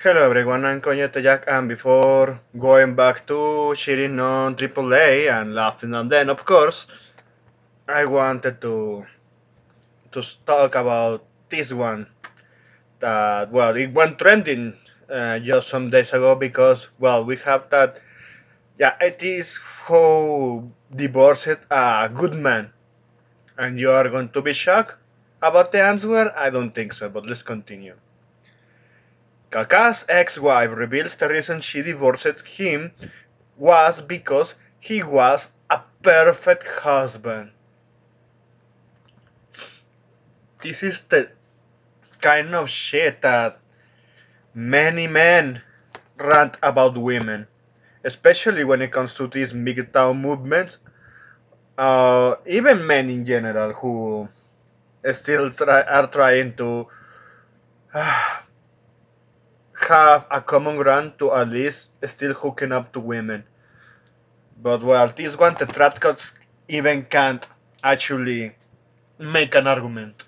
Hello everyone, I'm Coñete Jack, and before going back to cheating on AAA and laughing on them, of course, I wanted to talk about this one that, well, it went trending just some days ago because, well, we have that, yeah, it is who divorced a good man, and you are going to be shocked about the answer? I don't think so, but let's continue. Kaka's ex-wife reveals the reason she divorced him was because he was a perfect husband. This is the kind of shit that many men rant about women, especially when it comes to these MGTOW movements. Even men in general who are trying to have a common ground to at least still hooking up to women. But well, this one, the Tratkots even can't actually make an argument.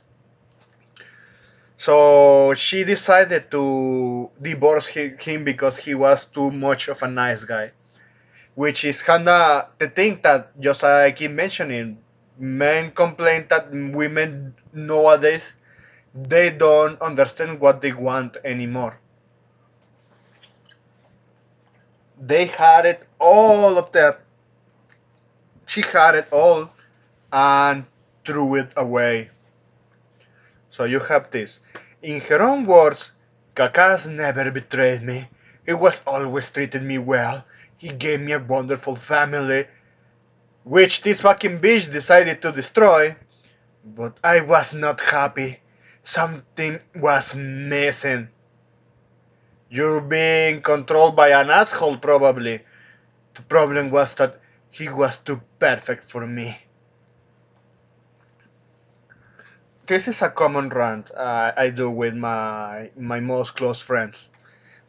So she decided to divorce him because he was too much of a nice guy, which is kinda the thing that just I keep mentioning. Men complain that women nowadays they don't understand what they want anymore. They had it all of that. She had it all and threw it away. So you have this. In her own words, Kakas never betrayed me. He was always treated me well. He gave me a wonderful family, which this fucking bitch decided to destroy. But I was not happy. Something was missing. You're being controlled by an asshole, probably. The problem was that he was too perfect for me. This is a common rant I do with my most close friends.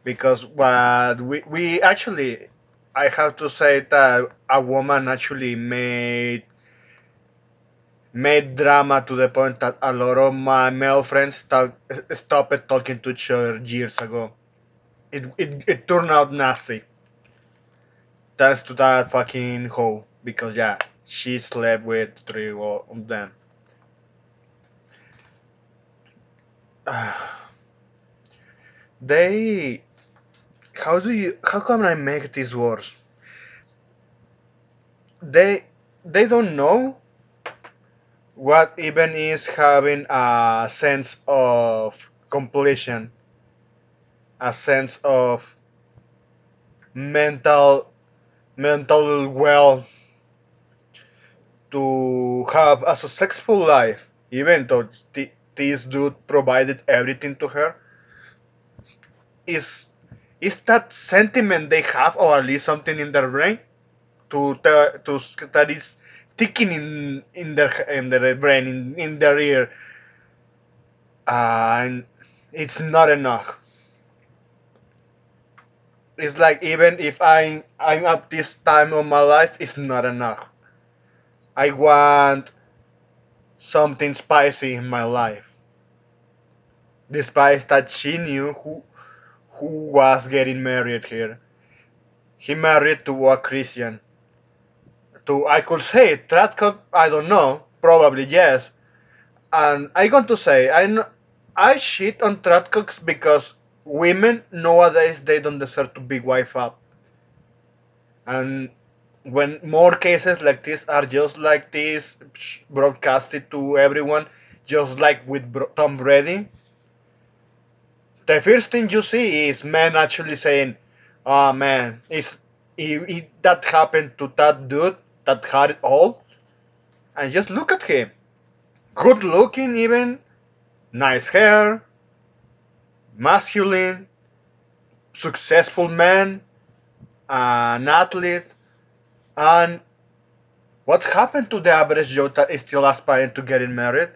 Because what we actually, I have to say that a woman actually made drama to the point that a lot of my male friends stopped talking to each other years ago. It turned out nasty thanks to that fucking hoe, because yeah, she slept with three of them. They, how can I make this worse? They they don't know what even is having a sense of completion, a sense of mental well, to have a successful life, even though this dude provided everything to her. Is is that sentiment they have, or at least something in their brain, to that is ticking in their brain, in their ear, and it's not enough. It's like, even if I'm at this time of my life, it's not enough. I want something spicy in my life. Despite that she knew who was getting married here. He married to a Christian. To, I could say Tratko, I don't know, probably yes. And I got to say, I shit on Tratkoks because women nowadays they don't deserve to be wife up. And when more cases like this are just like this, broadcasted to everyone, just like with Tom Brady, the first thing you see is men actually saying, "Oh man, that happened to that dude that had it all." And just look at him, good looking, even nice hair, masculine, successful man, an athlete, and what happened to the average Joe that is still aspiring to getting married?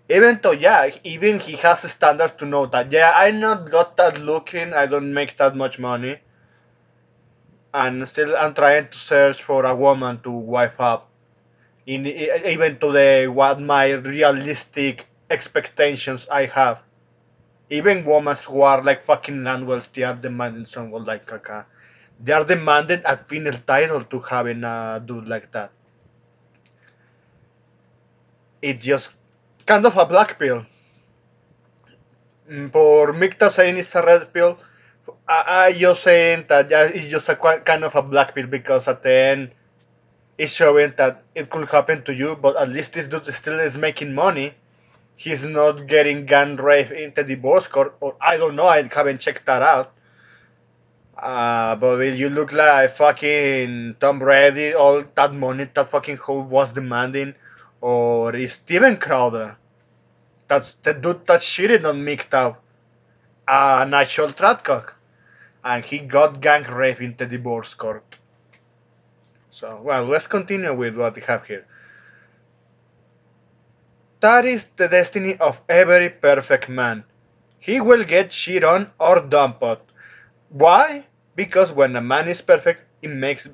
Even though, yeah, even he has standards to know that, yeah, I'm not got that looking, I don't make that much money, and still I'm trying to search for a woman to wife up. Even to the what my realistic expectations I have. Even women who are like fucking landwells, they are demanding someone like Kaka. They are demanding a female title to having a dude like that. It's just kind of a black pill. For Mikta saying it's a red pill, I just saying that yeah, it's just a kind of a black pill because at the end it's showing that it could happen to you, but at least this dude still is making money. He's not getting gun rape into divorce court, or I don't know, I haven't checked that out. But will you look like fucking Tom Brady, all that money that fucking who was demanding, or is Steven Crowder? That's the dude that cheated on MGTOW, an actual tradcock, and he got gang rape in the divorce court. So, well, let's continue with what we have here. That is the destiny of every perfect man. He will get shit on or dumped. Why? Because when a man is perfect, it makes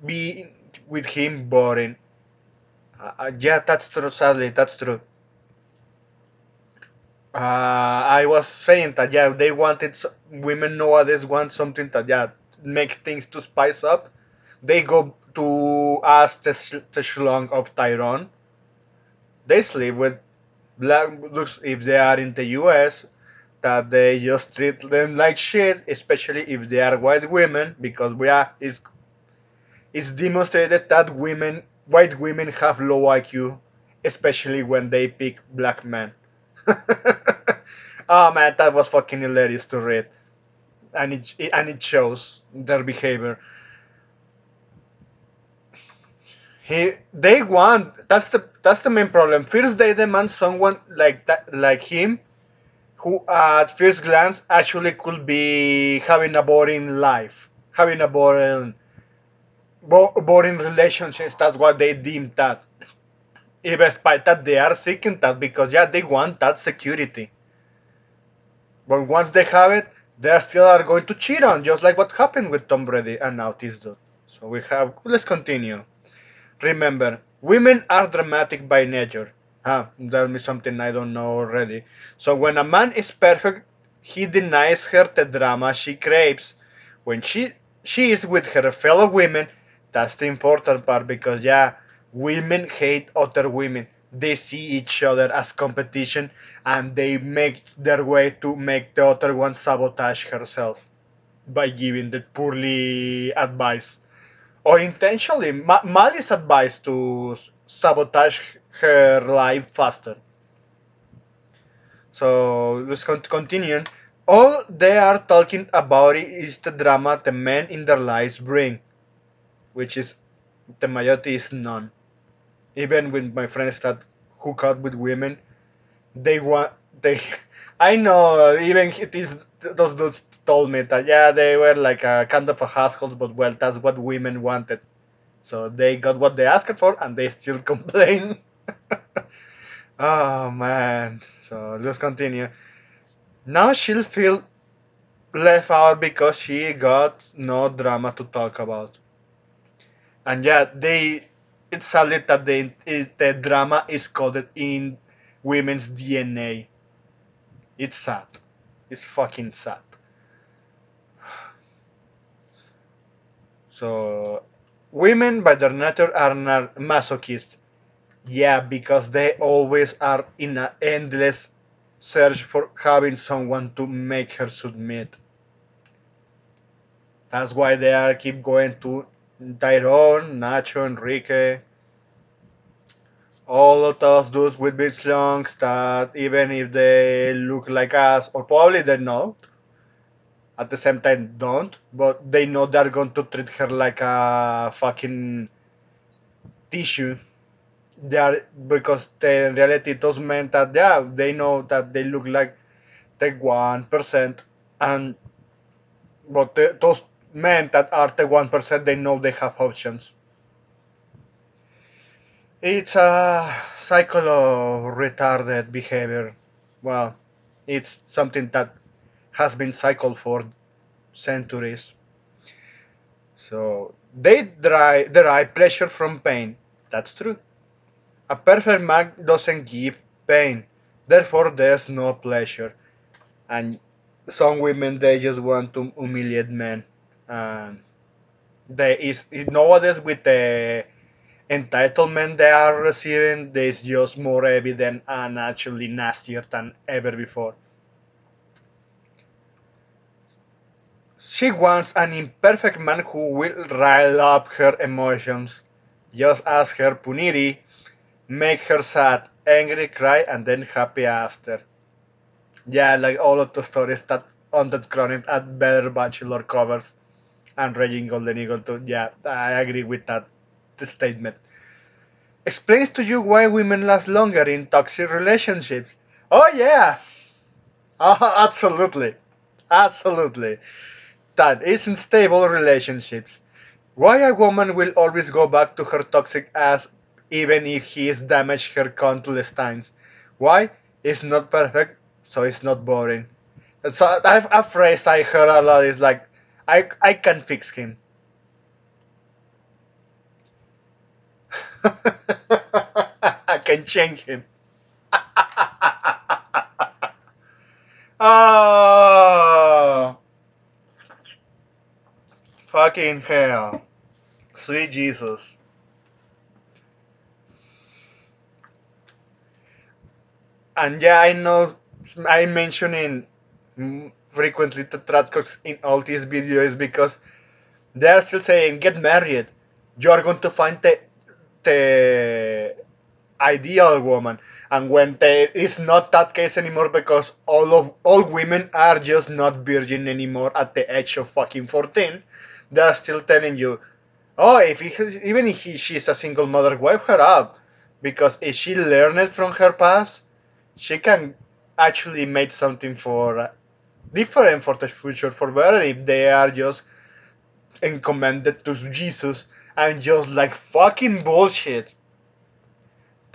being with him boring. Yeah, that's true. Sadly, that's true. I was saying that yeah, they wanted women nowadays want something that yeah make things to spice up. They go to ask the schlong of Tyrone. They sleep with black looks if they are in the U.S. That they just treat them like shit, especially if they are white women, because we are it's demonstrated that white women have low IQ, especially when they pick black men. Oh man, that was fucking hilarious to read, and it shows their behavior. They want that's the main problem. First, they demand someone like that, like him, who at first glance actually could be having a boring life, having a boring relationships. That's what they deem that. Even despite that, they are seeking that because yeah, they want that security. But once they have it, they still are going to cheat on, just like what happened with Tom Brady and now this dude. So we have. Let's continue. Remember, women are dramatic by nature. Tell me something I don't know already. So when a man is perfect, he denies her the drama she craves. When she is with her fellow women, that's the important part because yeah, women hate other women. They see each other as competition and they make their way to make the other one sabotage herself by giving the poorly advice or intentionally malice advice to sabotage her life faster. So let's continue. All they are talking about is the drama the men in their lives bring, which is the majority is none. Even when my friends that hook up with women, they want they. I know even it is those dudes told me that yeah they were like a kind of a assholes, but well that's what women wanted. So they got what they asked for and they still complain. Oh man. So let's continue. Now she'll feel left out because she got no drama to talk about. And yeah, it's sadly that the drama is coded in women's DNA. It's sad. It's fucking sad. So women by their nature are not masochists. Yeah, because they always are in an endless search for having someone to make her submit. That's why they are keep going to Tyrone, Nacho, Enrique, all of those dudes with big lungs that even if they look like us, or probably they not, at the same time don't, but they know they're going to treat her like a fucking tissue. They are because in reality those men that yeah they know that they look like the 1%, and but those men that are the 1% they know they have options. It's a cycle of retarded behavior. Well, it's something that has been cycled for centuries. So they derive pleasure from pain. That's true. A perfect man doesn't give pain, therefore there's no pleasure. and some women they just want to humiliate men, and they is nowadays with the entitlement they are receiving, there's just more evident and actually nastier than ever before. She wants an imperfect man who will rile up her emotions, just as her puniri, make her sad, angry, cry, and then happy after. Yeah, like all of the stories that on that chronic at Better Bachelor covers and Raging Golden Eagle too. Yeah, I agree with that statement. Explains to you why women last longer in toxic relationships. Oh yeah, absolutely, absolutely. That is in stable relationships. Why a woman will always go back to her toxic ass even if he's damaged her countless times. Why? It's not perfect, so it's not boring. So I've a phrase I heard a lot is like, I can fix him. I can change him. Oh, fucking hell. Sweet Jesus. And yeah, I know I'm mentioning frequently the Tradcox in all these videos because they're still saying, get married. You're going to find the ideal woman. And when it's not that case anymore because all women are just not virgin anymore at the age of fucking 14, they're still telling you, oh, if even if she's a single mother, wipe her up. Because if she learned from her past, she can actually make something for different for the future for better if they are just commended to Jesus and just like fucking bullshit.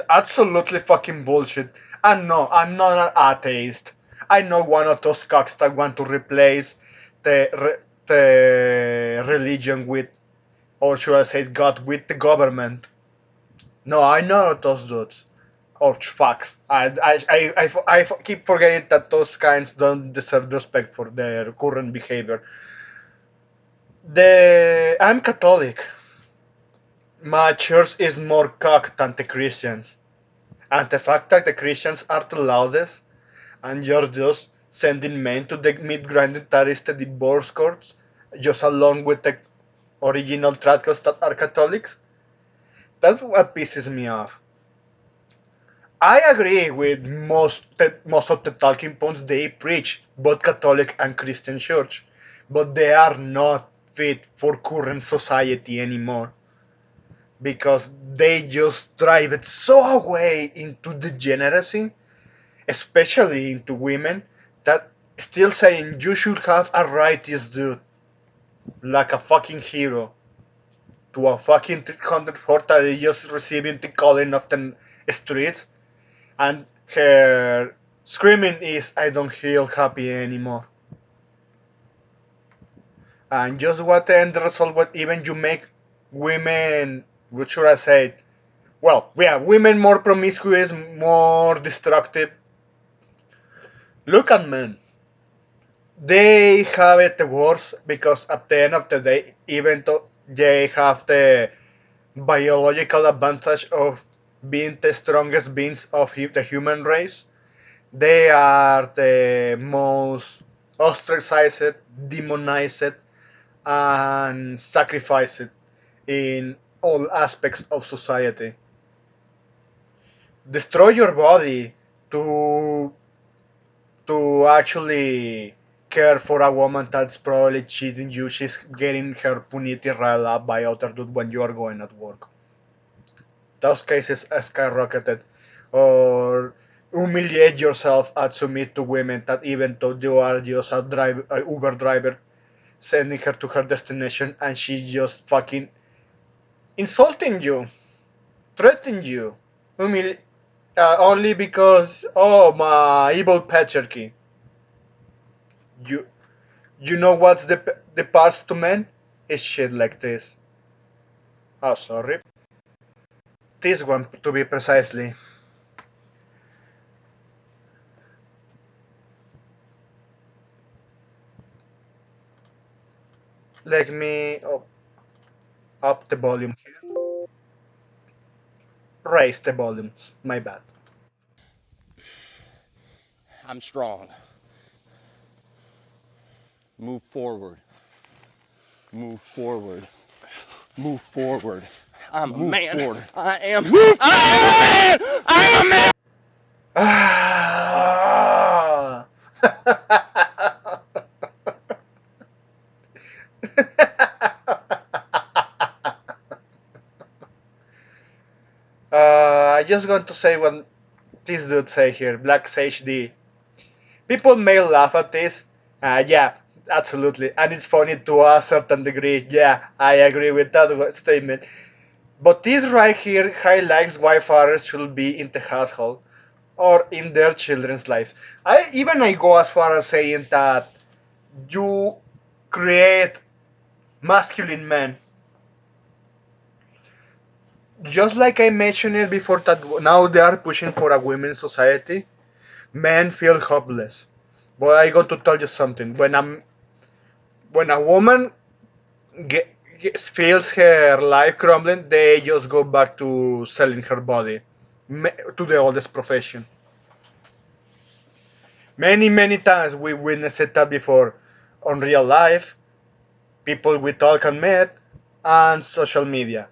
Absolutely fucking bullshit. And no, I'm not an atheist. I know one of those cocks that want to replace the religion with, or should I say, God with the government. No, I know those dudes. Or fucks. I keep forgetting that those kinds don't deserve respect for their current behavior. I'm Catholic. My church is more cocked than the Christians. And the fact that the Christians are the loudest and you're just sending men to the meat grinding that is the divorce courts, just along with the original Tradcos that are Catholics, that's what pisses me off. I agree with most of the talking points they preach, both Catholic and Christian church, but they are not fit for current society anymore because they just drive it so away into degeneracy, especially into women, that still saying you should have a righteous dude like a fucking hero to a fucking 300 that is just receiving the calling of the streets, and her screaming is I don't feel happy anymore. And just what the end result, what even you make women, what should I say, well, yeah, women more promiscuous, more destructive. Look at men. They have it worse because at the end of the day, even though they have the biological advantage of being the strongest beings of the human race, they are the most ostracized, demonized, and sacrificed in all aspects of society. Destroy your body to actually care for a woman that's probably cheating you. She's getting her punity riled up by other dude when you are going at work. Those cases skyrocketed. Or humiliate yourself and submit to women that even though you are just a Uber driver, sending her to her destination and she just fucking insulting you, threatening you, only because, oh, my evil patriarchy. You you know what's the parts to men? Is shit like this. Oh, sorry. This one to be precisely. Let me up the volume here. Raise the volumes. My bad. I'm strong. Move forward. Move forward. Move forward. I'm a Move man. Forward. I am. Move I am a man. I am a man. Ah! I just want to say what this dude say here, Black Sage D. People may laugh at this. Yeah, absolutely. And it's funny to a certain degree. Yeah, I agree with that statement. But this right here highlights why fathers should be in the household or in their children's lives. I go as far as saying that you create masculine men. Just like I mentioned it before, that now they are pushing for a women's society. Men feel hopeless. But I got to tell you something. When a woman feels her life crumbling, they just go back to selling her body to the oldest profession. Many times we witnessed that before on real life, people we talk and met, and social media.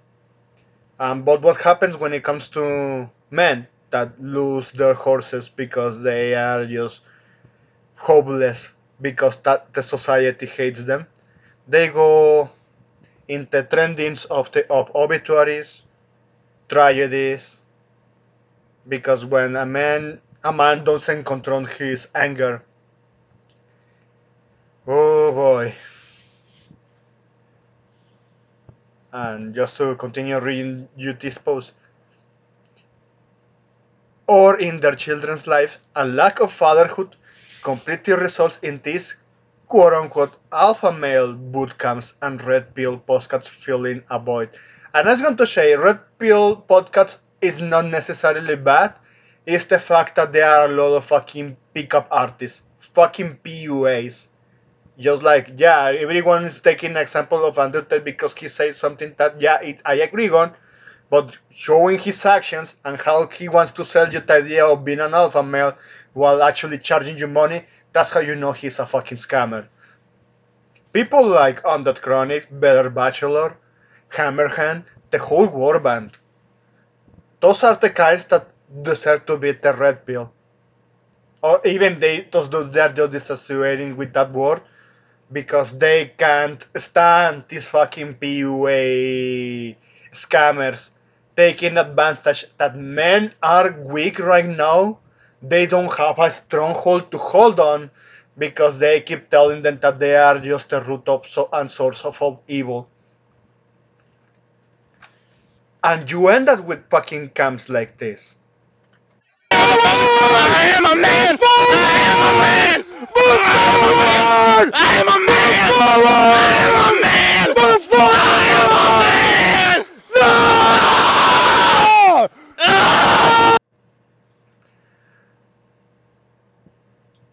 But what happens when it comes to men that lose their horses because they are just hopeless because that the society hates them? They go into trendings of obituaries, tragedies, because when a man doesn't control his anger, oh boy. And just to continue reading you this post, or in their children's lives, a lack of fatherhood completely results in these quote unquote alpha male boot camps and red pill podcasts filling a void. And I was going to say, red pill podcasts is not necessarily bad, it's the fact that there are a lot of fucking pickup artists, fucking PUAs. Just like, yeah, everyone is taking an example of Undertale because he says something that, yeah, I agree on, but showing his actions and how he wants to sell you the idea of being an alpha male while actually charging you money, that's how you know he's a fucking scammer. People like Undead Chronic, Better Bachelor, Hammerhand, the whole warband. Those are the guys that deserve to be the red pill. Or even they're just disassociating with that word because they can't stand these fucking PUA scammers taking advantage that men are weak right now. They don't have a stronghold to hold on because they keep telling them that they are just the root of and source of all evil. And you end up with fucking camps like this. I am a man. I am a man. Move forward. I am a man. I am a man. Move forward. I am a man.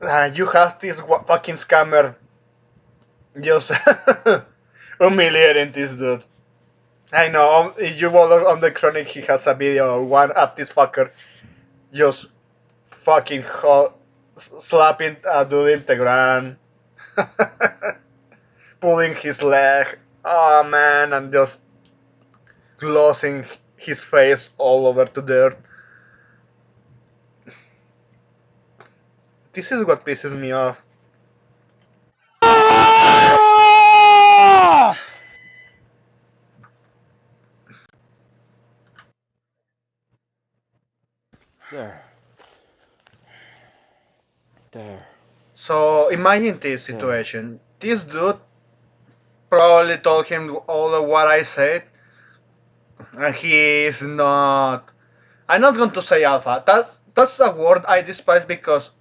No. You have this fucking scammer just humiliating this dude. I know, if you follow on the chronic, he has a video of one of this fucker just fucking slapping a dude in the ground, pulling his leg, oh man, and just glossing his face all over to dirt. This is what pisses me off. There. There. So imagine this situation. This dude probably told him all of what I said, and he is not. I'm not going to say alpha. That's a word I despise because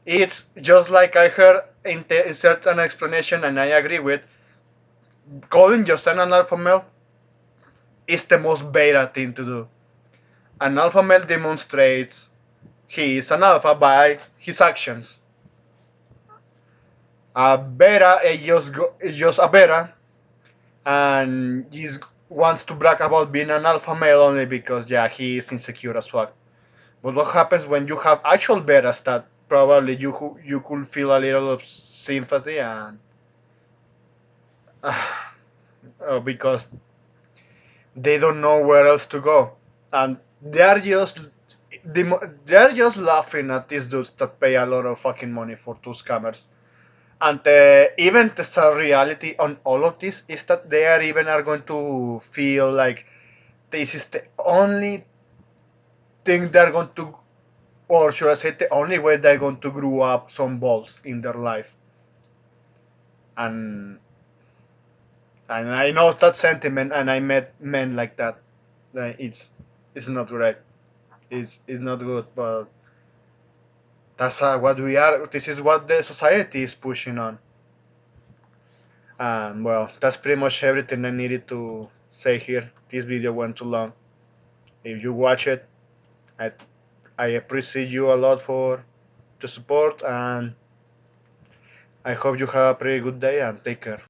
it's just like I heard in certain explanation, and I agree with. Calling yourself an alpha male is the most beta thing to do. An alpha male demonstrates he is an alpha by his actions. Vera is just a Vera, and he wants to brag about being an alpha male only because yeah, he is insecure as fuck. But what happens when you have actual Veras that probably you could feel a little of sympathy and because they don't know where else to go, and they're just laughing at these dudes that pay a lot of fucking money for two scammers. And even the sad reality on all of this is that they are even are going to feel like this is the only thing they're going to, or should I say, the only way they're going to grow up some balls in their life. And I know that sentiment, and I met men like that. It's not right. It's not good, but that's what we are. This is what the society is pushing on. And well, that's pretty much everything I needed to say here. This video went too long. If you watch it, I I appreciate you a lot for the support, and I hope you have a pretty good day and take care.